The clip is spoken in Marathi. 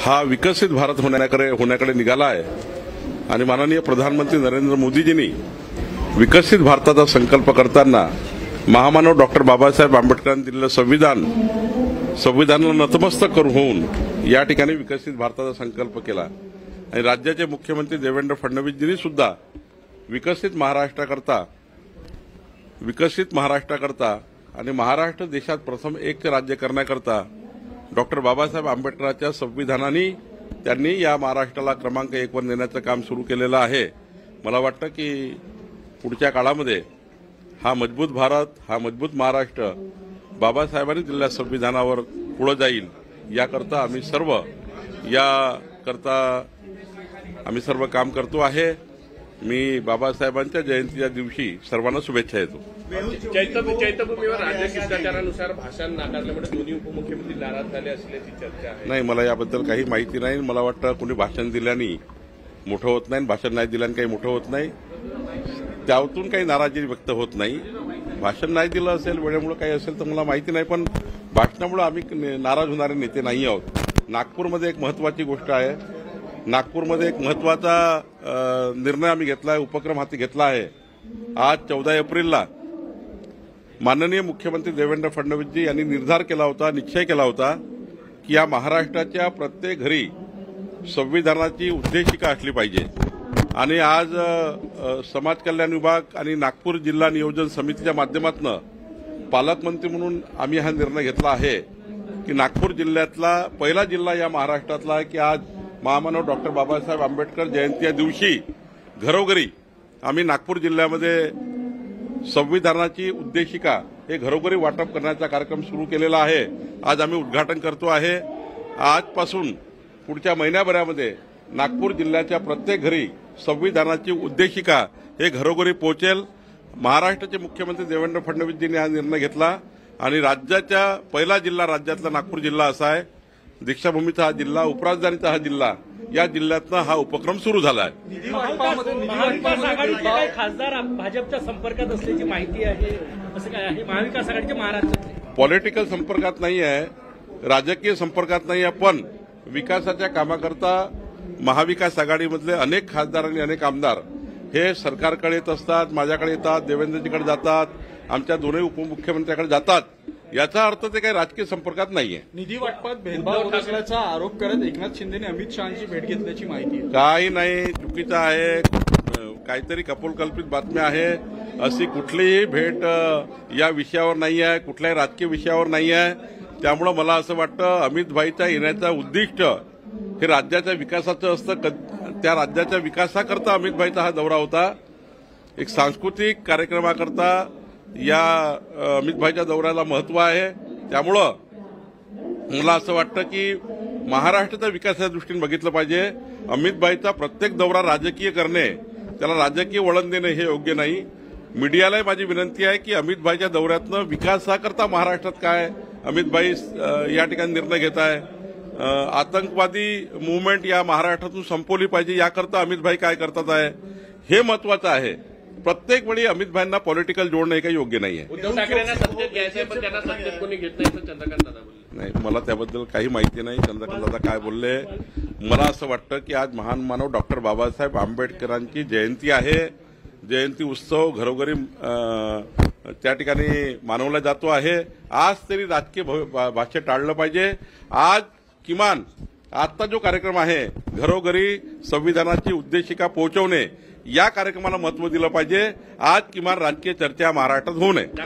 हा विकसित भारत होण्याकडे निघाला आहे आणि माननीय प्रधानमंत्री नरेंद्र मोदीजींनी विकसित भारताचा संकल्प करताना महामानव डॉक्टर बाबासाहेब आंबेडकरांनी दिलेलं संविधानाला नतमस्तक होऊन या ठिकाणी विकसित भारताचा संकल्प केला आणि राज्याचे मुख्यमंत्री देवेंद्र फडणवीसजींनी सुद्धा विकसित महाराष्ट्राकरता आणि महाराष्ट्र देशात प्रथम एक राज्य करण्याकरता डॉक्टर बाबासाहेब आंबेडकरांच्या संविधानाने त्यांनी या महाराष्ट्राला क्रमांक 1 वर नेण्याचं काम सुरू केलेलं आहे। मला वाटतं की पुढच्या काळामध्ये हा मजबूत भारत, हा मजबूत महाराष्ट्र बाबासाहेबांनी दिलेल्या संविधानावर पुढे जाईल याकरता आम्ही सर्व काम करतो आहे। मी बाबासाहेबांच्या जयंतीच्या दिवशी सर्वांना शुभेच्छा देतो। चैत्यभूमीवर राज्य शिष्टाचारानुसार भाषण नाकारल्यामुळे दोन्ही उपमुख्यमंत्री नाराज झाले असल्याची चर्चा आहे। नाही, मला याबद्दल काही माहिती नाही। मला वाटतं कोणी भाषण दिल्याने मोठं होत नाही, भाषण नाही दिल्याने काही मोठं होत नाही, त्यातून काही नाराजी व्यक्त होत नाही। भाषण नाही दिलं असेल, वेळेमुळे काही असेल तर मला माहिती नाही, पण भाषणामुळे आम्ही नाराज होणारे नेते नाही आहोत। नागपूरमध्ये एक महत्वाची गोष्ट आहे, नागपूरमध्ये एक महत्वाचा निर्णय आम्ही घेतला आहे, उपक्रम हाती घेतला आहे। आज 14 एप्रिलला माननीय मुख्यमंत्री देवेंद्र फडणवीसजी यांनी निश्चय केला होता की या महाराष्ट्राच्या प्रत्येक घरी संविधानाची उद्देशिका असली पाहिजे आणि आज समाज कल्याण विभाग आणि नागपूर जिल्हा नियोजन समितीच्या माध्यमातून पालकमंत्री म्हणून आम्ही हा निर्णय घेतला आहे की नागपूर जिल्ह्यातला पहिला जिल्हा या महाराष्ट्रातला की आज महामानव डॉक्टर बाबासाहेब आंबेडकर जयंती दिवशी घरोघरी आम्ही नागपूर जिल्ह्यामध्ये संविधानाची उद्देशिका हे घरोघरी वाटप करण्याचा कार्यक्रम सुरू केलेला आहे। आज आम्ही उद्घाटन करतो आहे। आजपासून पुढच्या महिन्याभरामध्ये नागपूर जिल्ह्याच्या प्रत्येक घरी संविधानाची उद्देशिका हे घरोघरी पोहोचेल। महाराष्ट्राचे मुख्यमंत्री देवेंद्र फडणवीसजींनी हा निर्णय घेतला आणि राज्याचा पहिला जिल्हा राज्यातला नागपूर जिल्हा असा आहे। दीक्षाभूमीचा हा जिल्हा, उपराजधानीचा हा जिल्हा, या जिल्ह्यातनं हा उपक्रम सुरू झाला आहे। महाविकास आघाडीचे काही खासदार भाजपच्या संपर्कात असल्याची माहिती आहे, असं काय आहे? महाविकास आघाडीचे महाराष्ट्रातले पॉलिटिकल संपर्कात नाही आहे, राजकीय संपर्कात नाही आहे, पण विकासाच्या कामाकरता महाविकास आघाडीमधले अनेक खासदार आणि अनेक आमदार हे सरकारकडे येत असतात, माझ्याकडे येतात, देवेंद्रजीकडे जातात, आमच्या दोन्ही उपमुख्यमंत्र्यांकडे जातात। याचा अर्थ ते काही राजकीय संपर्कात नाहीये। निधी वाटपात भेदभाव होत असल्याचा आरोप करत एकनाथ शिंदेने अमित शहांची भेट घेतल्याची माहिती आहे। काही नाही, चुकीचं आहे, काहीतरी कपोलकल्पित बातम्या आहे। अशी कुठलीही भेट या विषयावर नाही आहे, कुठल्याही राजकीय विषयावर नाही आहे। त्यामुळे मला असं वाटतं अमित भाईचा येण्याचा उद्दिष्ट हे राज्याच्या विकासाचं असतं। त्या राज्याच्या विकासाकरता अमित भाईचा हा दौरा होता, एक सांस्कृतिक कार्यक्रमाकरता या अमित भाईच्या दौऱ्याला महत्व आहे। त्यामुळं मला असं वाटतं की महाराष्ट्राच्या विकासाच्या दृष्टीने बघितलं पाहिजे। अमित भाईचा प्रत्येक दौरा राजकीय करणे, त्याला राजकीय वळण देणे हे योग्य नाही। मीडियालाही माझी विनंती आहे की अमित भाईच्या दौऱ्यातनं विकासाकरता महाराष्ट्रात काय अमित भाई या ठिकाणी निर्णय घेत आहे, आतंकवादी मूव्हमेंट या महाराष्ट्रातून संपवली पाहिजे याकरता अमित भाई काय करतात आहे हे महत्वाचं आहे। प्रत्येक वेळी अमित भाईंना पॉलिटिकल जोडणं हे काही योग्य नाहीये। उद्धव ठाकरेंना सत्तेत घ्यायचंय पण त्यांना सत्तेत कोणी घेत नाही असं चंद्रकांत दादा बोलले। नाही, मला त्याबद्दल काही माहिती नाही चंद्रकांत दादा काय बोलले। मला असं वाटतं की आज महान मानव डॉक्टर बाबासाहेब आंबेडकरांची जयंती आहे। जयंती उत्सव घरोघरी त्या ठिकाणी मानवला जातो आहे। आज तरी राजकीय भाष्य टाळलं पाहिजे। आज किमान आजचा जो कार्यक्रम आहे घरोघरी संविधानाची उद्देशिका पोहोचवणे या कार्यक्रमाला महत्व दिलं पाहिजे। आज किमान राजकीय चर्चा महाराष्ट्रात होऊ नये।